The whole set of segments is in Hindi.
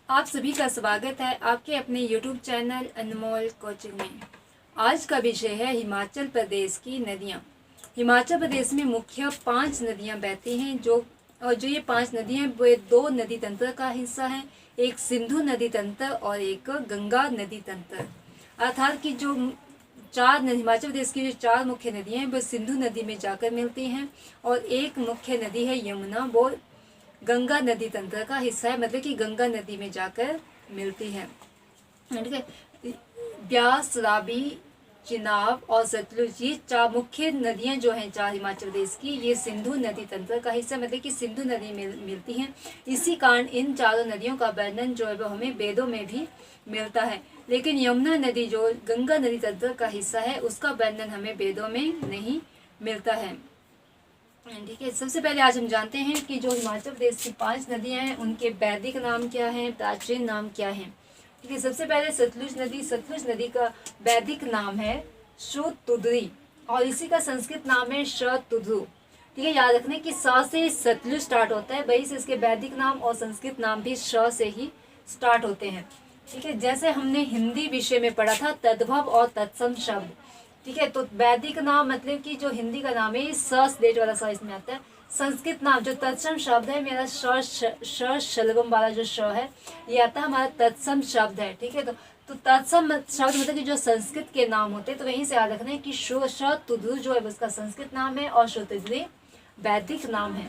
आप सभी का स्वागत है आपके अपने YouTube चैनल अनमोल कोचिंग में। आज का विषय है हिमाचल प्रदेश की नदियाँ। हिमाचल प्रदेश में मुख्य 5 नदियाँ बहती हैं जो ये 5 नदियाँ वे 2 नदी तंत्र का हिस्सा हैं, एक सिंधु नदी तंत्र और एक गंगा नदी तंत्र। अर्थात कि जो हिमाचल प्रदेश की जो 4 मुख्य नदियाँ हैं वो सिंधु नदी में जाकर मिलती हैं और एक मुख्य नदी है यमुना, वो गंगा नदी तंत्र का हिस्सा है, मतलब कि गंगा नदी में जाकर मिलती है। ठीक है। ब्यास, रावी, चिनाब और सतलुज ये 4 मुख्य नदियां जो हैं 4 हिमाचल प्रदेश की, ये सिंधु नदी तंत्र का हिस्सा, मतलब कि सिंधु नदी में मिलती हैं। इसी कारण इन चारों नदियों का वर्णन जो है वो हमें वेदों में भी मिलता है, लेकिन यमुना नदी जो गंगा नदी तंत्र का हिस्सा है उसका वर्णन हमें वेदों में नहीं मिलता है। ठीक है। सबसे पहले आज हम जानते हैं कि जो हिमाचल प्रदेश की 5 नदियां हैं उनके वैदिक नाम क्या हैं, प्राचीन नाम क्या हैं। ठीक है। सबसे पहले सतलुज नदी का वैदिक नाम है शतुद्री और इसी का संस्कृत नाम है शतुद्रु। ठीक है। याद रखने की स से सतलुज स्टार्ट होता है, वही से इसके वैदिक नाम और संस्कृत नाम भी श से ही स्टार्ट होते हैं। ठीक है। जैसे हमने हिंदी विषय में पढ़ा था तद्भव और तत्सम शब्द। ठीक है। तो वैदिक नाम मतलब कि जो हिंदी का नाम है स स्लेट वाला स इसमें आता है। संस्कृत नाम जो तत्सम शब्द है, मेरा श शलगम वाला जो श है ये आता है हमारा तत्सम शब्द है। ठीक है। तो तत्सम शब्द मतलब कि जो संस्कृत के नाम होते हैं, तो वहीं से याद रखना है कि शतुद्रु जो है उसका संस्कृत नाम है और शतुद्री वैदिक नाम है।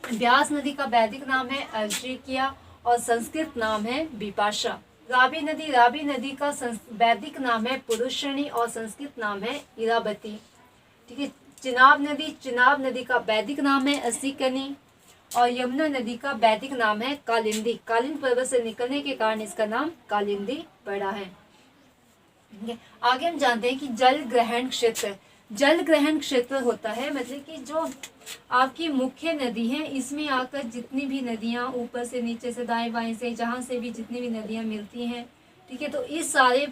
ब्यास नदी का वैदिक नाम है अर्जिकिया और संस्कृत नाम है विपाशा। रावी नदी का वैदिक नाम है पुरुषणी और संस्कृत नाम है इरावती। ठीक है। चिनाब नदी का वैदिक नाम है असिकनी और यमुना नदी का वैदिक नाम है कालिंदी। कालिंद पर्वत से निकलने के कारण इसका नाम कालिंदी पड़ा है। आगे हम जानते हैं कि जल ग्रहण क्षेत्र होता है, मतलब कि जो आपकी मुख्य नदी है इसमें आकर जितनी भी नदियां ऊपर से नीचे से दाएं बाएं से जहां से भी जितनी भी नदियां मिलती हैं, ठीक है, तो इस सारे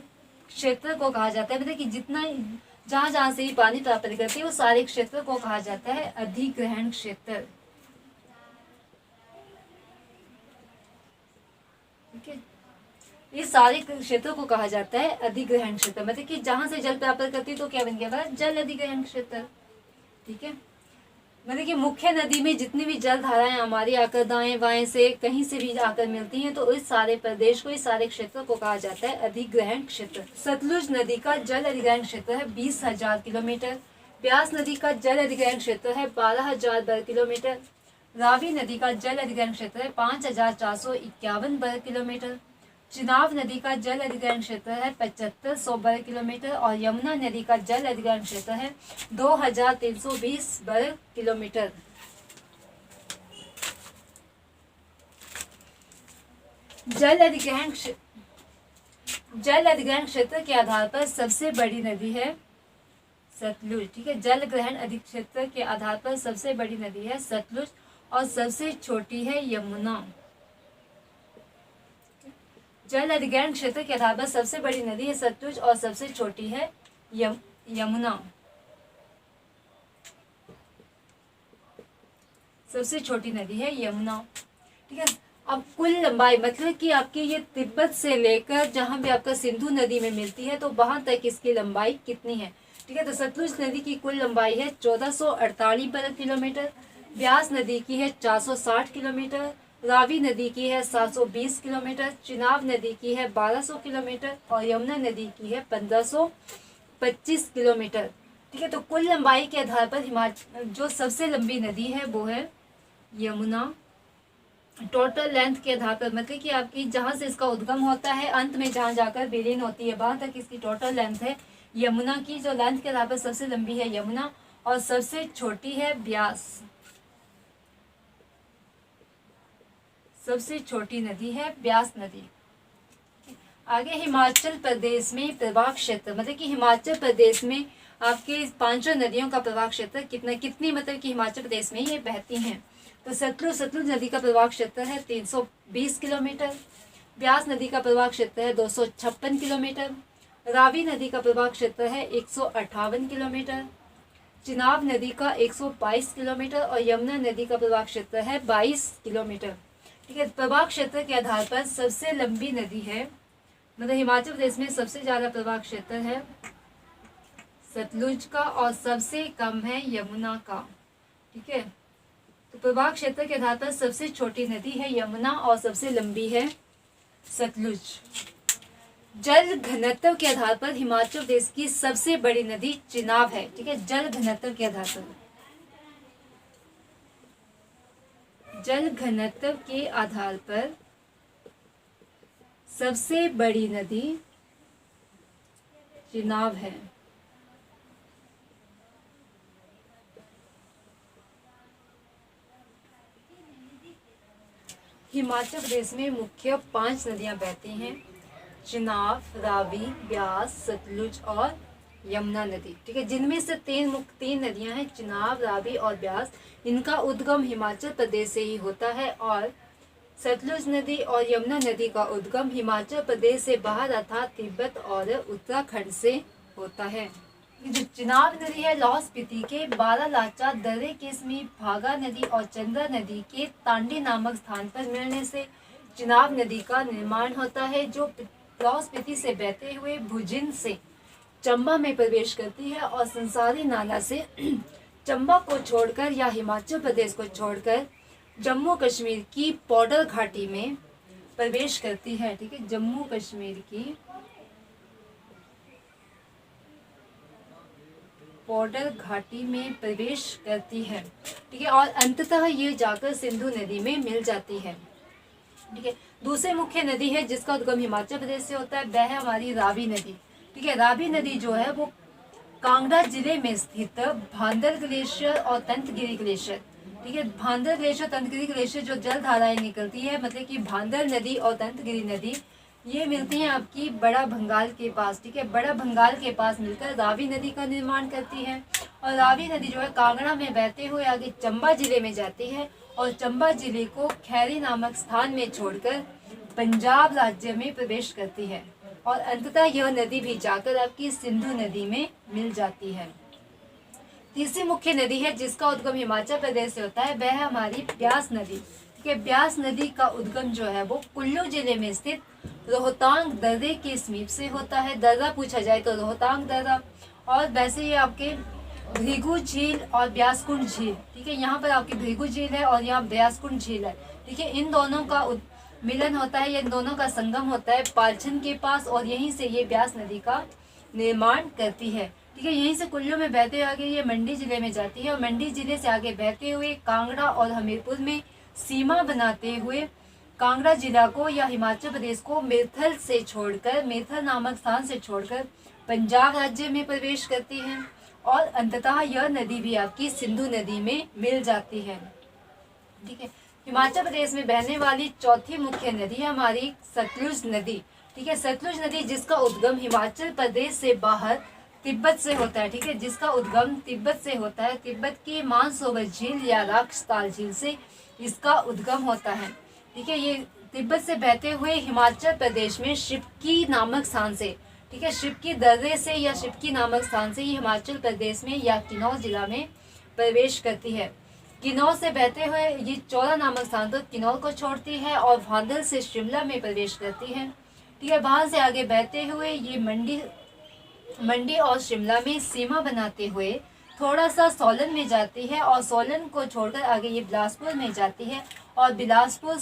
क्षेत्र को कहा जाता है, मतलब कि जितना जहां जहां से भी पानी प्राप्त करती है वो सारे क्षेत्र को कहा जाता है अधिग्रहण क्षेत्र। ठीक है। इस सारे क्षेत्रों को कहा जाता है अधिग्रहण क्षेत्र, मतलब कि जहां से जल प्राप्त करती है तो क्या बन गया जल अधिग्रहण क्षेत्र। ठीक है। मतलब कि मुख्य नदी में जितनी भी जल धाराएं हमारी आकर दाएं बाएं से कहीं से भी आकर मिलती हैं, तो इस सारे प्रदेश को, इस सारे क्षेत्र को कहा जाता है अधिग्रहण क्षेत्र। सतलुज नदी का जल अधिग्रहण क्षेत्र है 20,000 किलोमीटर। ब्यास नदी का जल अधिग्रहण क्षेत्र है 12,000 वर्ग किलोमीटर। रावी नदी का जल अधिग्रहण क्षेत्र है 5,451 वर्ग किलोमीटर। चिनाब नदी का जल अधिग्रहण क्षेत्र है 7500 वर्ग किलोमीटर और यमुना नदी का जल अधिग्रहण क्षेत्र है 2320 वर्ग किलोमीटर। जल अधिग्रहण क्षेत्र के आधार पर सबसे बड़ी नदी है सतलुज। ठीक है। जल ग्रहण अधिक क्षेत्र के आधार पर सबसे बड़ी नदी है सतलुज और सबसे छोटी है यमुना। जल अधिग्रहण क्षेत्र के आधार पर सबसे बड़ी नदी है सतलुज और सबसे छोटी है यमुना। सबसे छोटी नदी है यमुना। ठीक है। अब कुल लंबाई मतलब कि आपकी ये तिब्बत से लेकर जहां भी आपका सिंधु नदी में मिलती है तो वहां तक इसकी लंबाई कितनी है। ठीक है। तो सतलुज नदी की कुल लंबाई है 1448 वर्ग किलोमीटर। ब्यास नदी की है 460 किलोमीटर। रावी नदी की है 720 किलोमीटर। चिनाब नदी की है 1200 किलोमीटर और यमुना नदी की है 1525 किलोमीटर। ठीक है। तो कुल लंबाई के आधार पर हिमाचल जो सबसे लंबी नदी है वो है यमुना। टोटल लेंथ के आधार पर मतलब कि आपकी जहां से इसका उद्गम होता है अंत में जहां जाकर विलीन होती है वहां तक इसकी टोटल लेंथ है यमुना की। जो लेंथ के आधार पर सबसे लंबी है यमुना और सबसे छोटी है ब्यास। सबसे छोटी नदी है ब्यास नदी। आगे हिमाचल प्रदेश में प्रवाह क्षेत्र, मतलब कि हिमाचल प्रदेश में आपके 5 नदियों का प्रवाह क्षेत्र कितनी मतलब कि हिमाचल प्रदेश में ये बहती हैं। तो सतलुज नदी का प्रवाह क्षेत्र है 320 किलोमीटर। ब्यास नदी का प्रवाह क्षेत्र है 256 किलोमीटर। रावी नदी का प्रवाह क्षेत्र है 158 किलोमीटर। चिनाब नदी का 122 किलोमीटर और यमुना नदी का प्रवाह क्षेत्र है 22 किलोमीटर। ठीक है। प्रवाह क्षेत्र के आधार पर सबसे लंबी नदी है, मतलब हिमाचल प्रदेश में सबसे ज्यादा प्रवाह क्षेत्र है सतलुज का और सबसे कम है यमुना का। ठीक है, तो प्रवाह क्षेत्र के आधार पर सबसे छोटी नदी है यमुना और सबसे लंबी है सतलुज। जल घनत्व के आधार पर हिमाचल प्रदेश की सबसे बड़ी नदी चिनाब है। ठीक है, जल घनत्व के आधार पर, जल घनत्व के आधार पर सबसे बड़ी नदी चिनाब है। हिमाचल प्रदेश में मुख्य 5 नदियां बहती हैं, चिनाब, रावी, ब्यास, सतलुज और यमुना नदी। ठीक है, जिनमें से तीन नदियां हैं, चिनाब, रावी और ब्यास। इनका उद्गम हिमाचल प्रदेश से ही होता है और सतलुज नदी और यमुना नदी का उद्गम हिमाचल प्रदेश से बाहर अर्थात तिब्बत और उत्तराखंड से होता है। जो चिनाब नदी है लाहौल स्पीति के बारालाचा दर्रे के समीप भागा नदी और चंद्रा नदी के तांडी नामक स्थान पर मिलने से चिनाब नदी का निर्माण होता है, जो लाहौल स्पीति से बहते हुए भुजिन से चंबा में प्रवेश करती है और संसारी नाला से चंबा को छोड़कर या हिमाचल प्रदेश को छोड़कर जम्मू कश्मीर की पौडर घाटी में प्रवेश करती है। ठीक है, जम्मू कश्मीर की पौडर घाटी में प्रवेश करती है। ठीक है, और अंततः ये जाकर सिंधु नदी में मिल जाती है। ठीक है, दूसरी मुख्य नदी है जिसका उद्गम हिमाचल प्रदेश से होता है, वह है हमारी रावी नदी। ठीक है, रावी नदी जो है वो कांगड़ा जिले में स्थित भांदर ग्लेशियर और तंतगिरी ग्लेशियर, ठीक है, भांदर ग्लेशियर तंतगिरी ग्लेशियर जो जल धाराएं निकलती है, मतलब कि भांदर नदी और तंतगिरी नदी ये मिलती हैं आपकी बड़ा भंगाल के पास। ठीक है, बड़ा भंगाल के पास मिलकर रावी नदी का निर्माण करती है और रावी नदी जो है कांगड़ा में बहते हुए आगे चंबा जिले में जाती है और चंबा जिले को खैरी नामक स्थान में छोड़कर पंजाब राज्य में प्रवेश करती है और अंततः यह नदी भी जाकर आपकी सिंधु नदी में मिल जाती है। तीसरी मुख्य नदी है जिसका उद्गम हिमाचल प्रदेश से होता है, वह है हमारी ब्यास नदी। ठीक है, ब्यास नदी का उद्गम जो है वो कुल्लू जिले में स्थित रोहतांग दर्रे के समीप से होता है। दर्रा पूछा जाए तो रोहतांग दर्रा, और वैसे ये आपके भृगु झील और ब्यासकुंड झील। ठीक है, यहाँ पर आपकी भृगु झील है और यहाँ ब्यासकुंड झील है। ठीक है, इन दोनों का मिलन होता है, इन दोनों का संगम होता है पालछन के पास और यहीं से ये ब्यास नदी का निर्माण करती है। ठीक है, यहीं से कुल्लू में बहते हुए आगे ये मंडी जिले में जाती है और मंडी जिले से आगे बहते हुए कांगड़ा और हमीरपुर में सीमा बनाते हुए कांगड़ा जिला को या हिमाचल प्रदेश को मिर्थल से छोड़कर, मिर्थल नामक स्थान से छोड़कर पंजाब राज्य में प्रवेश करती है और अंततः यह नदी भी आपकी सिंधु नदी में मिल जाती है। ठीक है, हिमाचल प्रदेश में बहने वाली चौथी मुख्य नदी है हमारी सतलुज नदी। ठीक है, सतलुज नदी जिसका उद्गम हिमाचल प्रदेश से बाहर तिब्बत से होता है। ठीक है, जिसका उद्गम तिब्बत से होता है, तिब्बत की मानसरोवर झील या राक्षताल झील से इसका उद्गम होता है। ठीक है, ये तिब्बत से बहते हुए हिमाचल प्रदेश में शिवकी नामक स्थान से, ठीक है, शिवकी दर्रे से या शिवकी नामक स्थान से ये हिमाचल प्रदेश में या किन्नौर जिला में प्रवेश करती है। किन्नौर से बहते हुए ये चौरा नामक स्थान पर किन्नौर को छोड़ती है और भांदल से शिमला में प्रवेश करती है। ठीक है, वहां से आगे बहते हुए ये मंडी और शिमला में सीमा बनाते हुए थोड़ा सा सोलन में जाती है और सोलन को छोड़कर आगे ये बिलासपुर में जाती है और बिलासपुर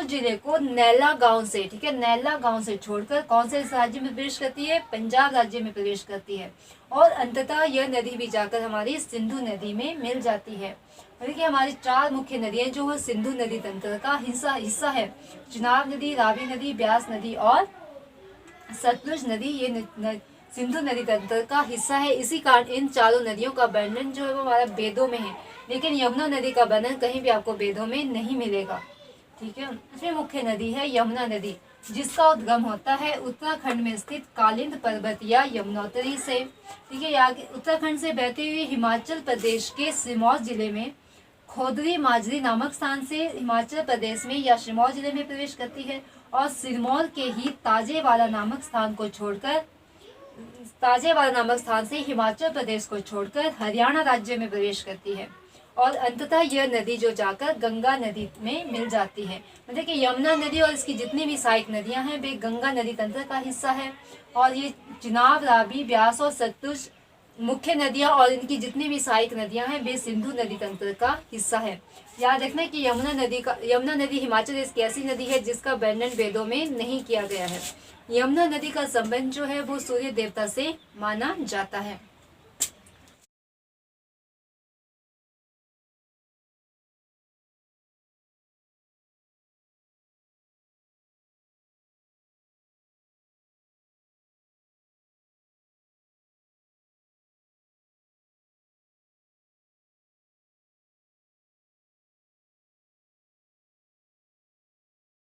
जिले को नैला गांव से, ठीक है, नैला गांव से छोड़कर कौन से राज्य में प्रवेश करती है, पंजाब राज्य में प्रवेश करती है और अंततः यह नदी भी जाकर हमारी सिंधु नदी में मिल जाती है। देखिए हमारी 4 मुख्य नदियां जो है सिंधु नदी तंत्र का हिस्सा है। चिनाब नदी, रावी नदी, ब्यास नदी और सतलुज नदी ये सिंधु नदी तंत्र का हिस्सा है। इसी कारण इन चारों नदियों का वर्णन जो है वो हमारा वेदों में है, लेकिन यमुना नदी का वर्णन कहीं भी आपको वेदों में नहीं मिलेगा। ठीक है, इसमें मुख्य नदी है यमुना नदी जिसका उद्गम होता है उत्तराखंड में स्थित कालिंद पर्वत या यमुनोत्री से। ठीक है, आगे उत्तराखंड से बहते हुए हिमाचल प्रदेश के सिरमौर जिले में खोदरी माजरी नामक स्थान से हिमाचल प्रदेश में या सिरमौर जिले में प्रवेश करती है और सिरमौर के ही ताजेवाला नामक स्थान से हिमाचल प्रदेश को छोड़कर हरियाणा राज्य में प्रवेश करती है और अंततः यह नदी जो जाकर गंगा नदी में मिल जाती है। मतलब कि यमुना नदी और इसकी जितनी भी सहायक नदियां हैं वे गंगा नदी तंत्र का हिस्सा है, और ये चिनाब, रावी, ब्यास और सतलुज मुख्य नदियां और इनकी जितनी भी सहायक नदियां हैं वे सिंधु नदी तंत्र का हिस्सा है। याद रखना कि यमुना नदी हिमाचल प्रदेश की ऐसी नदी है जिसका वर्णन वेदों में नहीं किया गया है। यमुना नदी का संबंध जो है वो सूर्य देवता से माना जाता है।